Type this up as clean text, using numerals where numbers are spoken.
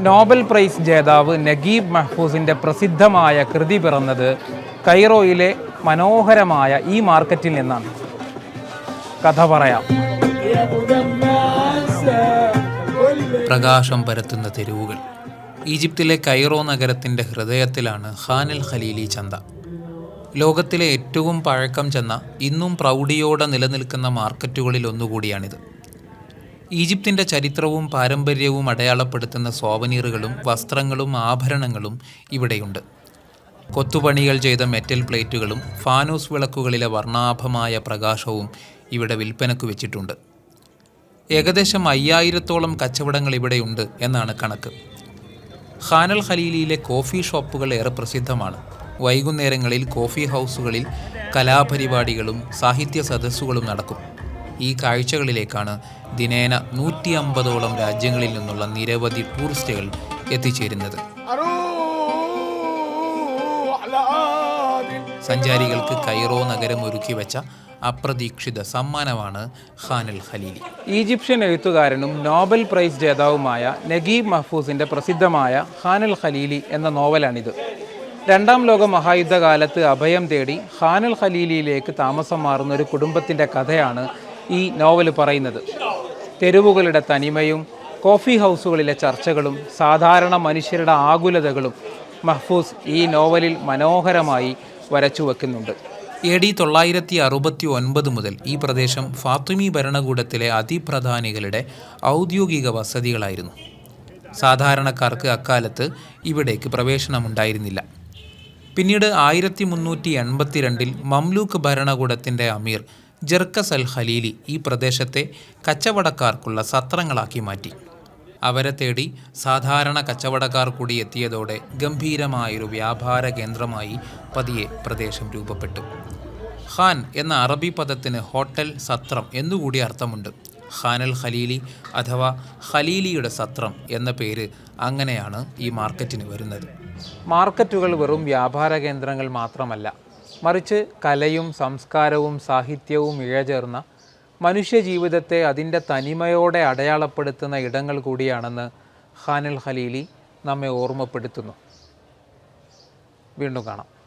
Nobel prize ജേതാവ് നഗീബ് മഹ്ഫൂസിൻ്റെ പ്രസിദ്ധമായ കൃതി പിറന്നത് കൈറോയിലെ മനോഹരമായ ഈ മാർക്കറ്റിൽ നിന്നാണ്. കഥ പറയാം. പ്രകാശം പരത്തുന്ന തെരുവുകൾ. ഈജിപ്തിലെ കൈറോ നഗരത്തിൻ്റെ ഹൃദയത്തിലാണ് ഖാൻ അൽ ഖലീലി ചന്ത. ലോകത്തിലെ ഏറ്റവും പഴക്കം ചെന്ന ഇന്നും പ്രൗഢിയോടെ നിലനിൽക്കുന്ന മാർക്കറ്റുകളിൽ ഒന്നുകൂടിയാണിത്. ഈജിപ്തിൻ്റെ ചരിത്രവും പാരമ്പര്യവും അടയാളപ്പെടുത്തുന്ന സോവനീറുകളും വസ്ത്രങ്ങളും ആഭരണങ്ങളും ഇവിടെയുണ്ട്. കൊത്തുപണികൾ ചെയ്ത മെറ്റൽ പ്ലേറ്റുകളും ഫാനൂസ് വിളക്കുകളിലെ വർണ്ണാഭമായ പ്രകാശവും ഇവിടെ വിൽപ്പനക്ക് വെച്ചിട്ടുണ്ട്. ഏകദേശം 5000-ഓളം കച്ചവടങ്ങൾ ഇവിടെയുണ്ട് എന്നാണ് കണക്ക്. ഖാൻ അൽ ഖലീലിയിലെ കോഫി ഷോപ്പുകൾ ഏറെ പ്രസിദ്ധമാണ്. വൈകുന്നേരങ്ങളിൽ കോഫി ഹൗസുകളിൽ കലാപരിപാടികളും സാഹിത്യ സദസ്സുകളും നടക്കും. ഈ കാഴ്ചകളിലേക്കാണ് ദിനേന 150ഓളം രാജ്യങ്ങളിൽ നിന്നുള്ള നിരവധി ടൂറിസ്റ്റുകൾ എത്തിച്ചേരുന്നത്. സഞ്ചാരികൾക്ക് കൈറോ നഗരം ഒരുക്കി വെച്ച അപ്രതീക്ഷിത സമ്മാനമാണ് ഖാൻ അൽ ഖലീലി. ഈജിപ്ഷ്യൻ എഴുത്തുകാരനും നോബൽ പ്രൈസ് ജേതാവുമായ നഗീബ് മഹ്ഫൂസിൻ്റെ പ്രസിദ്ധമായ ഖാൻ അൽ ഖലീലി എന്ന നോവലാണിത്. രണ്ടാം ലോക മഹായുദ്ധകാലത്ത് അഭയം തേടി ഖാൻ അൽ ഖലീലിയിലേക്ക് താമസം മാറുന്ന ഒരു കുടുംബത്തിൻ്റെ കഥയാണ് ഈ നോവൽ പറയുന്നത്. തെരുവുകളുടെ തനിമയും കോഫി ഹൗസുകളിലെ ചർച്ചകളും സാധാരണ മനുഷ്യരുടെ ആകുലതകളും മഹ്ഫൂസ് ഈ നോവലിൽ മനോഹരമായി വരച്ചു വയ്ക്കുന്നുണ്ട്. AD 969 മുതൽ ഈ പ്രദേശം ഫാത്തിമി ഭരണകൂടത്തിലെ അതിപ്രധാനികളുടെ ഔദ്യോഗിക വസതികളായിരുന്നു. സാധാരണക്കാർക്ക് അക്കാലത്ത് ഇവിടേക്ക് പ്രവേശനമുണ്ടായിരുന്നില്ല. പിന്നീട് 1382 മംലൂക്ക് ഭരണകൂടത്തിൻ്റെ അമീർ ജർക്കസ് അൽ ഖലീലി ഈ പ്രദേശത്തെ കച്ചവടക്കാർക്കുള്ള സത്രങ്ങളാക്കി മാറ്റി. അവരെ തേടി സാധാരണ കച്ചവടക്കാർ കൂടി എത്തിയതോടെ ഗംഭീരമായൊരു വ്യാപാര കേന്ദ്രമായി പതിയെ പ്രദേശം രൂപപ്പെട്ടു. ഖാൻ എന്ന അറബി പദത്തിന് ഹോട്ടൽ, സത്രം എന്നുകൂടി അർത്ഥമുണ്ട്. ഖാൻ അൽ ഖലീലി അഥവാ ഖലീലിയുടെ സത്രം എന്ന പേര് അങ്ങനെയാണ് ഈ മാർക്കറ്റിന് വരുന്നത്. മാർക്കറ്റുകൾ വെറും വ്യാപാര കേന്ദ്രങ്ങൾ മാത്രമല്ല, മറിച്ച് കലയും സംസ്കാരവും സാഹിത്യവും ഇഴചേർന്ന മനുഷ്യജീവിതത്തെ അതിൻ്റെ തനിമയോടെ അടയാളപ്പെടുത്തുന്ന ഇടങ്ങൾ കൂടിയാണെന്ന് ഖാൻ അൽ ഖലീലി നമ്മെ ഓർമ്മപ്പെടുത്തുന്നു. വീണ്ടും കാണാം.